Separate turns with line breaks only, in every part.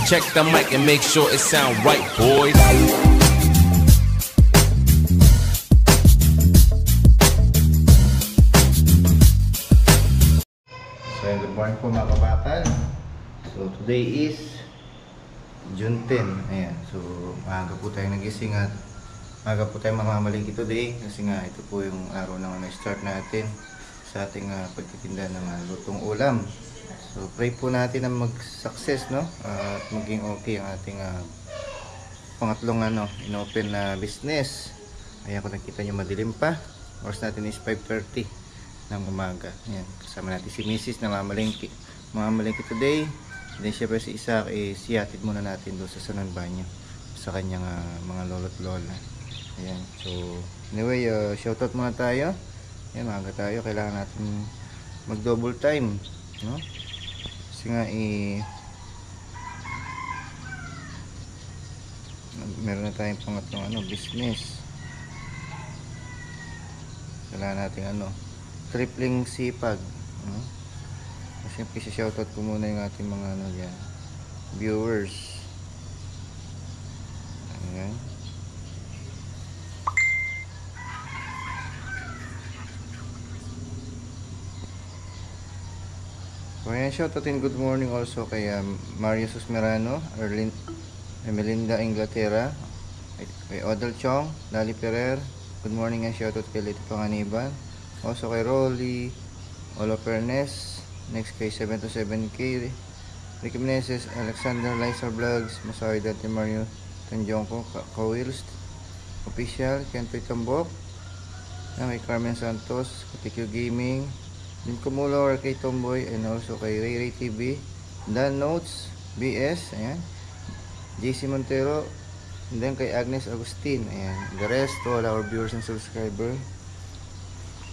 Check the mic and make sure it sound right, boys.
So, good morning po mga kabakal. So, today is June 10. Ayan. So, maaga po tayo nagising at maaga po tayo mamamalingki today kasi nga ito po yung araw na start natin sa ating pagtitinda ng lutong ulam. So, pray po natin na mag-success, no? At maging okay ang ating pangatlong in-open na business. Ayan, kung nakita nyo madilim pa. Oras natin is 5:30 ng umaga. Ayan, kasama natin si Mrs. na mamalingki. Mamalingki today. Then syempre si Isaac is sihatid muna natin doon sa Sanan Banyo sa kanyang mga lolo't lola. Ayan, so anyway, shoutout muna tayo. Ayan, maaga tayo. Kailangan natin mag double time, no? Kasi nga meron na tayong pangatlong business. Kailangan natin tripling sipag, no? Siyempre shoutout ko muna yung ating mga viewers. Ayan. So ayan, shoutout and good morning also kay Mario Susmerano, Melinda Inglaterra, kay Odell Chong, Lali Ferrer. Good morning and shoutout kay Lito Panganiban. Also kay Rolly, Olo Pernes. Next kay 727K, Ricky Meneses, Alexander Liza Vlogs, Masawi Dati Mario Tanjongko, Kawils Official, Kentoy Tambok, kay Carmen Santos, Kutikyo Gaming, Lim Kumulo or kay Tomboy, and also kay Ray Ray TV, Dan Notes, BS, ayan, JC Montero, and then kay Agnes Agustin, ayan, the rest to all our viewers and subscribers.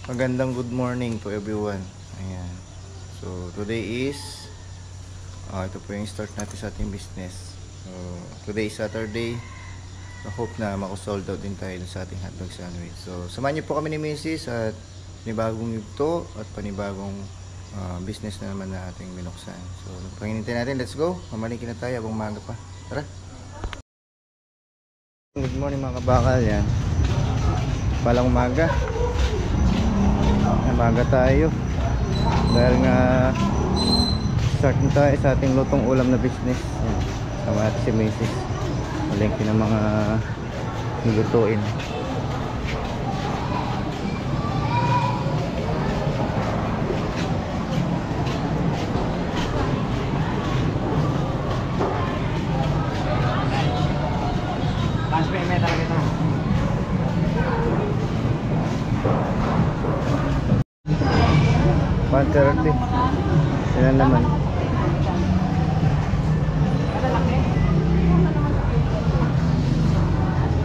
Magandang good morning to everyone. Ayan. So today is ito po yung start natin sa ating business. So today is Saturday. I hope na mako-sold out din tayo sa ating hotdog sandwich. So samahan niyo po kami ni Mrs. at panibagong yugto at panibagong business na naman na ating binuksan. So panghinintay natin, let's go. Mamalingki na tayo habang umaga pa. Tara. Good morning mga kabakal. Yan, palang umaga. Umaga tayo dahil nga start na tayo sa ating lutong ulam na business. Yan, sama natin si Mrs. Malingki ng mga nilutuin. $130. Yan naman.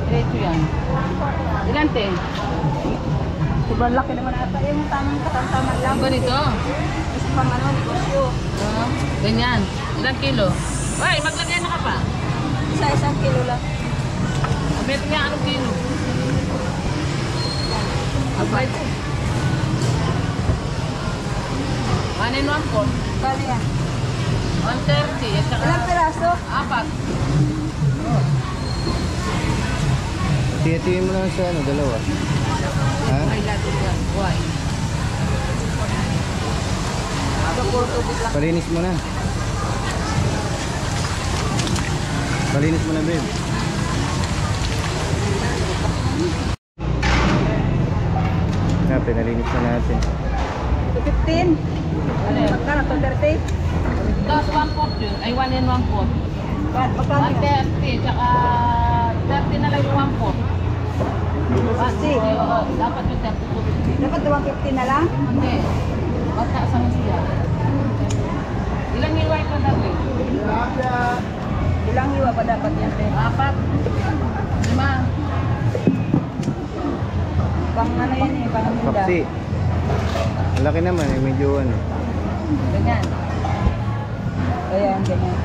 Diretso yan. Ilante. Sobrang laki naman ata yung tamang katamtaman lang. Ba nito? Kasi pang negosyo. Ganyan. Ilang kilo? Ay, maglagay na ka pa. Isang kilo lang. Meron niya anong kilo? Abay po. 1 and 1 po. Bali yan. 130. Ilang piraso? 4.
Tiyatiin mo lang sa dalawa. Ha?
May lato yan. Why?
Palinis mo na. Palinis mo na, babe. Pinalinis na natin.
215. Magkano? 230? Tapos 1 yun. Ay 1 and 1 pot. 130. Tsaka 30 na lang yung 1 pot. 60. Dapat yung 30.
Dapat 150 na lang?
Hindi. Basta sa masya. Ilang hiway pa dapat?
Ilang hiwa pa dapat yan?
4. 5.
Pang ano yan eh, pang muda.
Paksi. Malaki naman medyo
Ganyan.
Ayan, ganyan.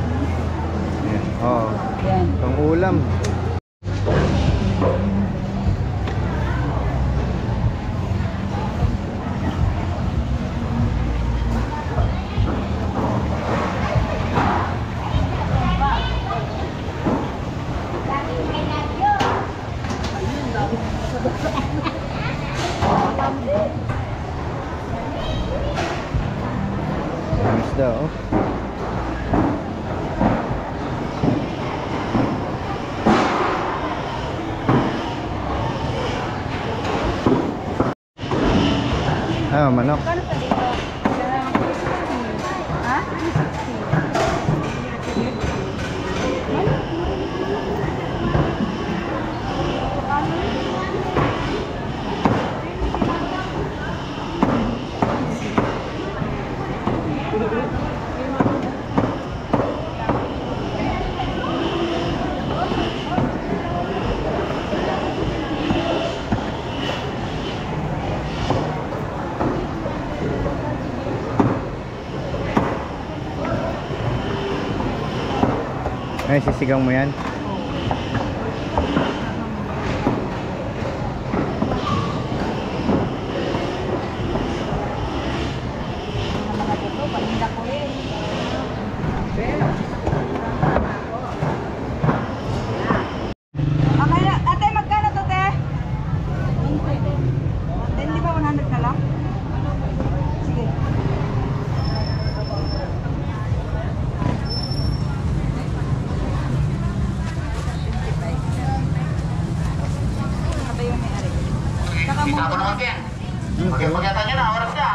Ayan. Oo.
Ayan.
Pang ulam. isda, oh. Ah, manok.
Kano pa dito? Ha?
Ay, sisigang mo yan.
Mga dito, paninda ko rin. Okay, ate, magkano to, te? 10, di ba 100 na lang? Sige. Sabay yung may-ari. Saka mo.
Ako naman yan. Pagkakita nyo na, oras niya.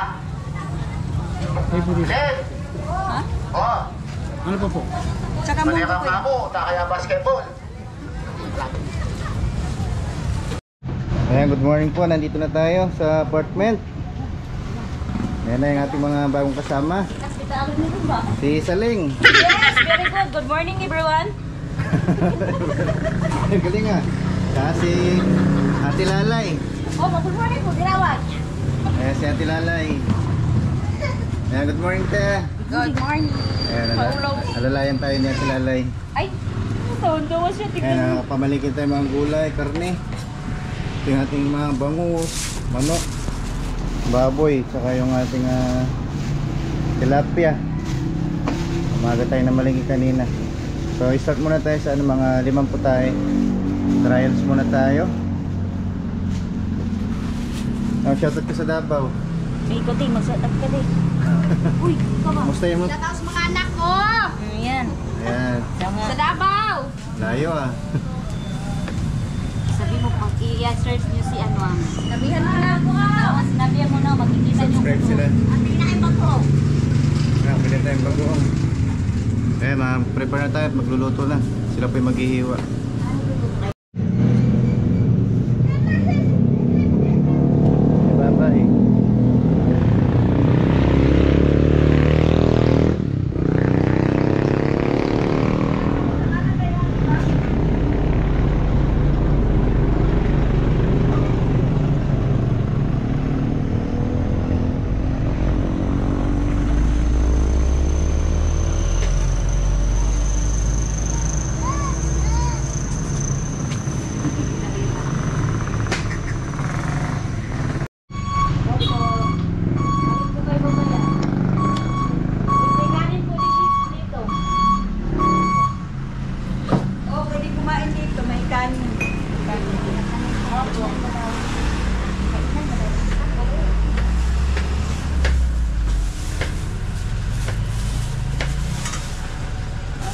Len!
Ha?
Oh,
Ano pa po?
Saka mo.
malikap na ako, kaya basketball.
Ayan, good morning po. Nandito na tayo sa apartment. Ayan na yung ating mga bagong kasama. Si Saling.
Yes, very good. Good morning, everyone.
Ang galing ah. Saka si Ate Lalay.
Oh, good morning po, Dirawat.
Ayan si Ate Lalay. Ayan, good morning te.
Good morning.
Ayan, alalayan tayo ni Ate Lalay.
Ay, taon-tawa siya.
Ayan, pamalikin tayo mga gulay, karne. Ito yung ating mga bangus, manok, baboy, saka yung ating tilapia. Umaga tayo na malingki kanina. So, start muna tayo sa mga 5 putahe. Trials muna tayo. Shoutout ka sa Davao.
May ikoting, mag-shoutout ka din. Uy, ikaw ba?
Musta yung
Shoutout sa mga anak ko!
Ayan.
Ayan,
Sa Davao!
layo ah.
Sabi mo, pag i-search nyo si ano ang...
Sabihan mo na ako!
Sinabihan mo na, makikita nyo.
Subscribe sila.
Ate na yung bago!
Ayan, pili tayong bagoong. Ayan, prepare na tayo at magluluto na. Sila po yung maghihiwa. Bye-bye.
Oh, pwede kumain dito, may kanin.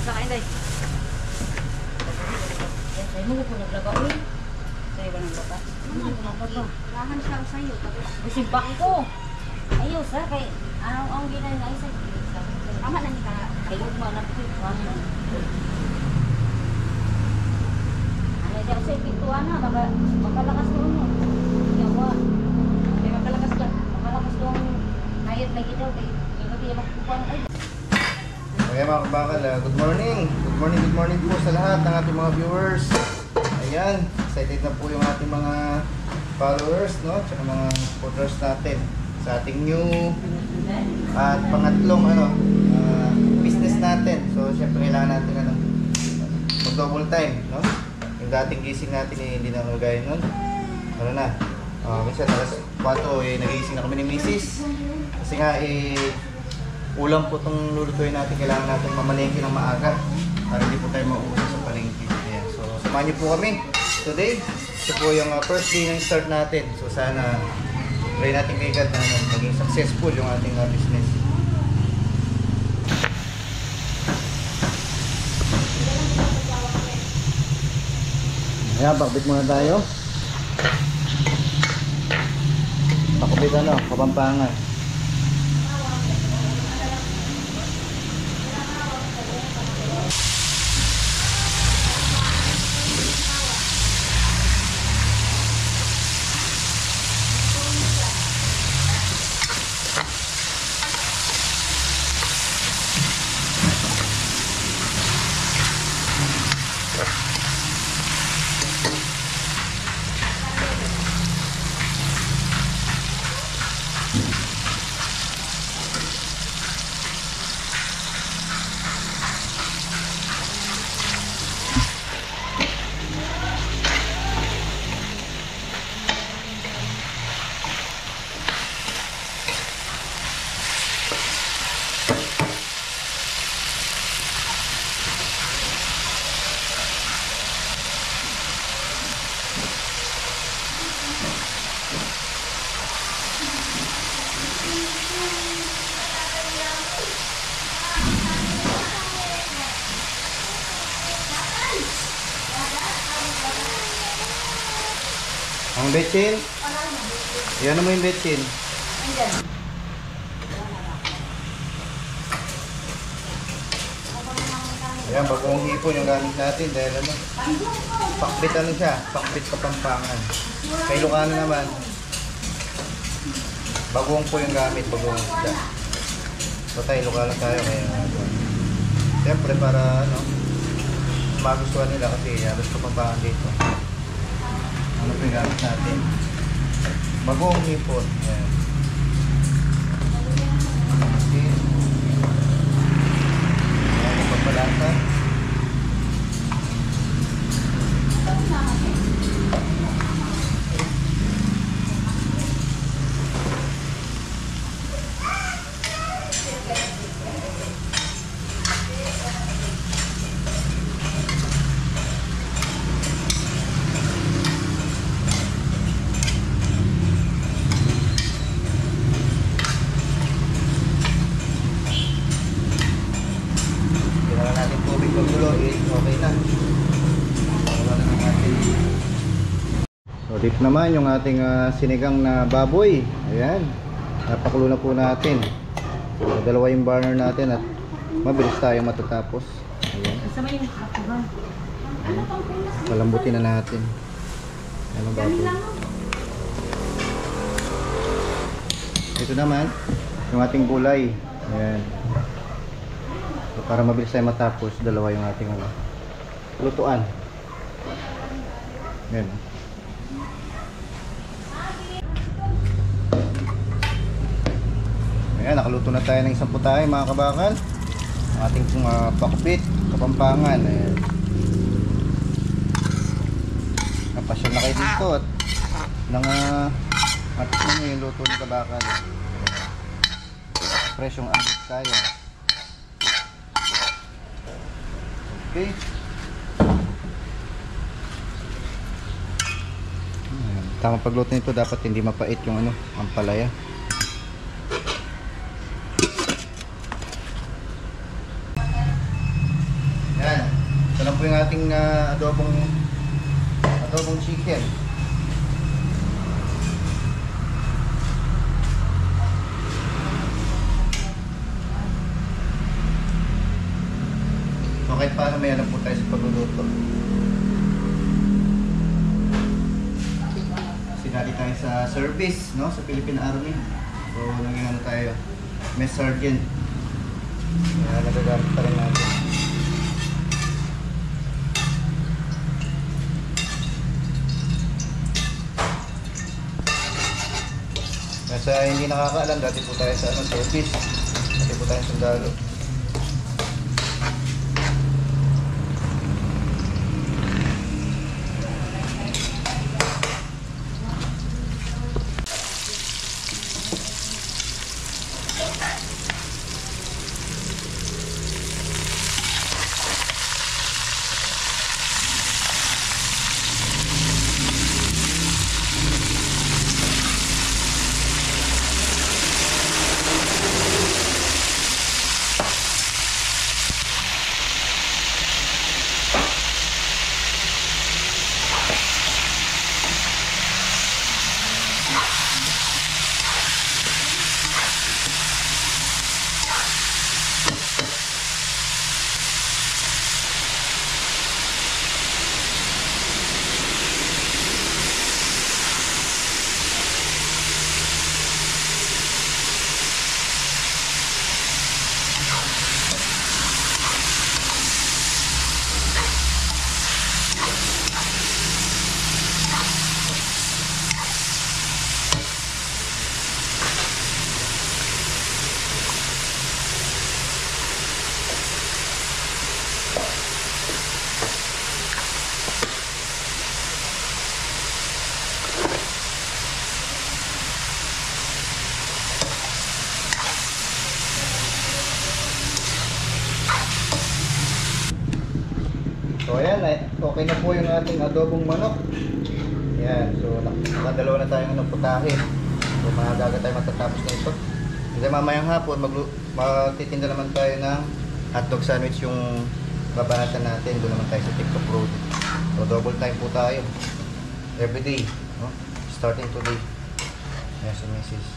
Sakain day. Sa'yo mo po naglagaw eh. Sa'yo ba naglagaw?
Lahan siya sa'yo.
Bisimbak ko. Ayos ha, kay ang ginagawa sa
Tama na nila.
ayun mo na ano di ako sa pintuan na, makalakas doon mo. Yawa. Kaya makalakas ka. Makalakas doon. Ayat lagi daw. Kaya hindi makukuha na. Ay,
Okay mga kabakal, good morning. Good morning po sa lahat ng ating mga viewers. Ayan, excited na po yung ating mga followers, no? Tsaka mga supporters natin sa ating new at pangatlong business natin. So, syempre kailangan natin mag-double time, no? Yung dating gising natin hindi na magagaya nun. Ano na? Minsan alas 4 nagigising na kami ni Mrs. Kasi nga ulam po itong lulutuin natin, kailangan natin mamalengke ng maaga para hindi po tayo mauusap sa palengke. Ayan. So, samahan niyo po kami today. Ito po yung first day ng start natin. So, sana try natin kay God na maging successful yung ating business. Yan, pakbit muna tayo. Pakbit ano, Kapampangan. Ang betsin? Yan mo yung betsin. Ayan, bagong hipon yung gamit natin dahil ano, pakbit ano siya, pakbit Kapampangan. Kay Lucano naman, bagong po yung gamit, bagong isda. So tayo, Lucano tayo kaya siyempre para ano, magustuhan nila kasi halos Kapampangan dito. Ano po yung gamit natin? Bagong hipon. Ayan. Ayan, pagpalata. Okay na. So dito naman yung ating sinigang na baboy. Ayan. Napakulo na po natin. So, dalawa yung burner natin at mabilis tayo matatapos. Ayan. Ayan. Palambutin na natin. Ayan ang baboy. Ito naman yung ating gulay. Ayan. So, para mabilis tayo matapos, dalawa yung ating lutuan. Ayan. Ayan, nakaluto na tayo ng isang putahe mga kabakal. Ang ating pakbit Kapampangan. Ayan. Napasyal na kayo dito at matikman nyo yung luto ng kabakal. Presyong ambit tayo. Okay. Ayan. Tamang pagluto nito dapat hindi mapait yung ang palaya. Yan. Ito na po yung ating adobong chicken. So kahit paano may alam po tayo sa pagluluto. Sinali tayo sa service, no? Sa Philippine Army. So naging tayo, Mess Sergeant. Kaya nagagamit pa rin natin. Kasi hindi nakakaalam, dati po tayo sa service. Dati po tayo sundalo. So ayan, okay na po yung ating adobong manok. Ayan, so nakadalawa na tayong putahe. So maaga tayo matatapos na ito. Kasi mamayang hapon, magtitinda naman tayo ng hotdog sandwich yung babanatan natin. Doon naman tayo sa TikTok Road. So double time po tayo. Everyday, no? Starting today. Ayan si Mrs.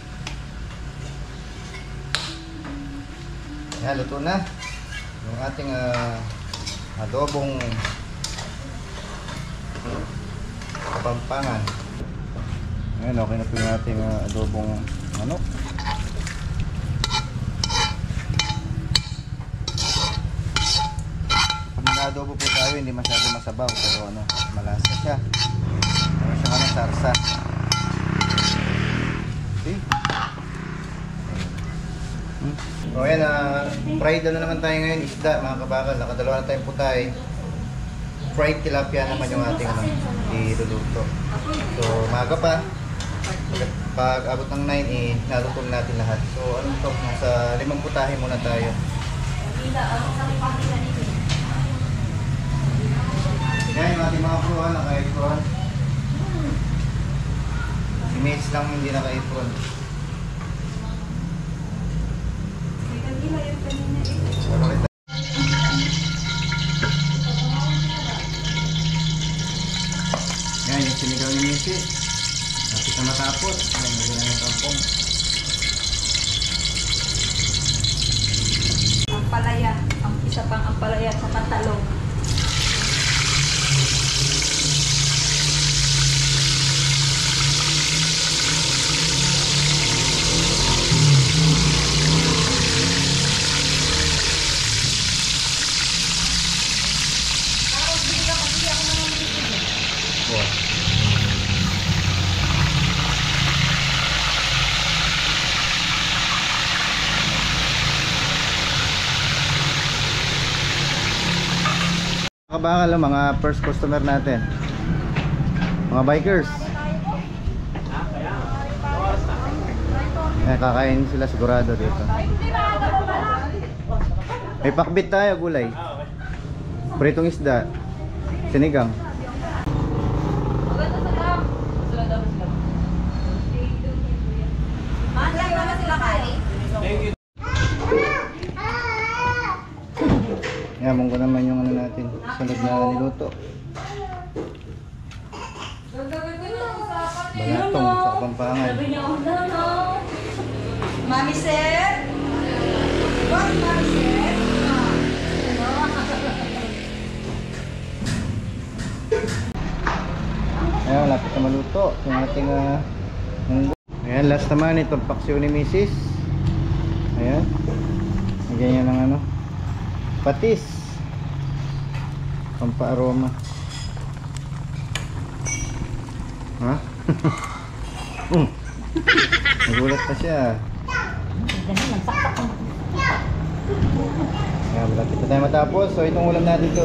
Ayan, luto na yung ating adobong Kapampangan. Ayan, okay na po yung ating adobong manok. Pag nag-adobo po tayo, hindi masyado masabaw, pero malasa siya. Ano siya sarsa. Okay. So ayan, fried naman tayo ngayon, isda mga kabakal. Nakadalawa na tayong putay. Fried tilapia naman yung ating iluluto. So maaga pa. Pag abot ng 9, naluto natin lahat. So ano ito, nasa 5 putahe muna tayo. Yan yung ating mga pruhan, naka-apron. Si Mates lang hindi naka-apron. Yan yung sinigaw ni Missy. Napit na matapos. Yan, nagyan na yung kampong.
Ampalaya. Ang isa pang ampalaya sa pantalong.
Kabakal, mga first customer natin, mga bikers. Kakain sila sigurado dito. May pakbit tayo, gulay, pritong isda, sinigang. Yamon ko naman yung natin, sunod na niluto. Balatong sa Kapampangan.
Mami sir? What, Mami sir?
Ayan, malapit na maluto yung ating munggo. Ayan, last naman itong paksiw ni Mrs. Ayan, nagyan niya ng patis, pampa-aroma. Ha? Nagulat pa siya. Ayan, malapit na tayo matapos. So itong ulam natin to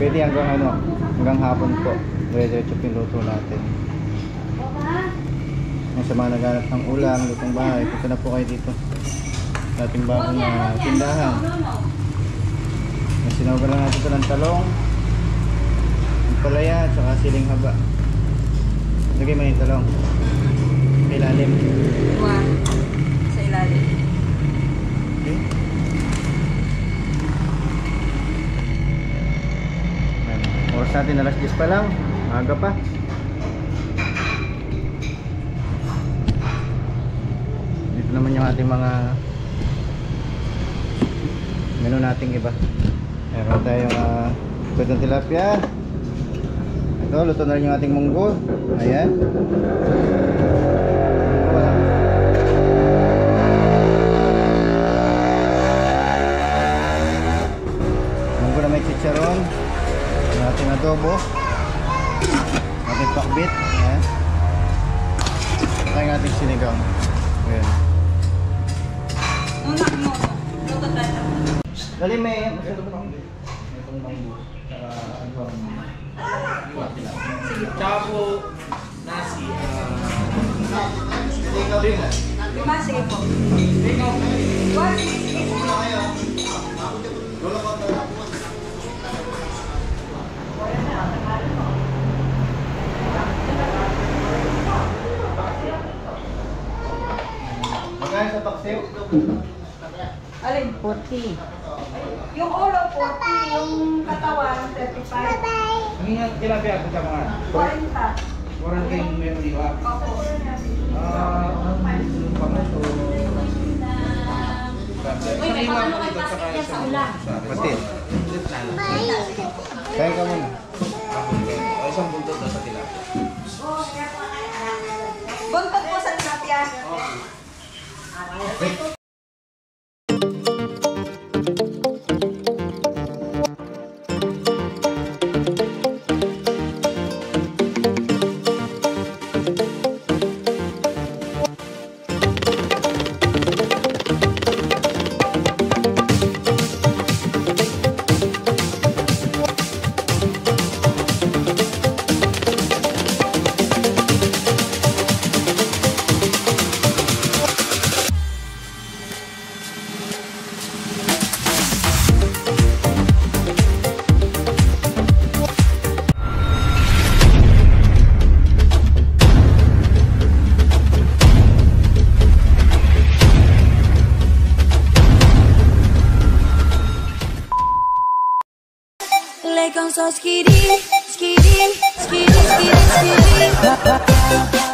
pwede hanggang hapon po. Diretso pinuto natin. Sa mga naghanap ng ulam, lutong bahay, punta na po kayo dito sa ating bagong tindahan. Sinawag lang natin ito ng talong, palaya at saka siling haba. Lagay mo yung talong sa ilalim.
Sa ilalim.
Okay. Oras natin alas 10 pa lang, maaga pa. Dito naman yung ating mga menu nating iba. Meron tayong pritong tilapia. Ito, luto na rin yung ating munggo. Ayan. Munggo na may chicharon. Yung ating adobo. Ating pakbit. Ayan. Ito yung ating sinigang. Ayan. Dali may
Tsaka po, nasi.
Lima, sige po.
Alin? 40. Yung ulo, 40. Yung katawan, 35.
Ang inyong tilapia ko sa mga
40.
Warang kayong memory ba?
Opo.
Ang pangato.
Uy, may pangano kay basket yan sa ulan.
Pati. Kain ka muna.
Isang buntot na sa tilapia.
Buntot po sa tilapia.
Like on so skitty, skitty, skitty, skitty, skitty.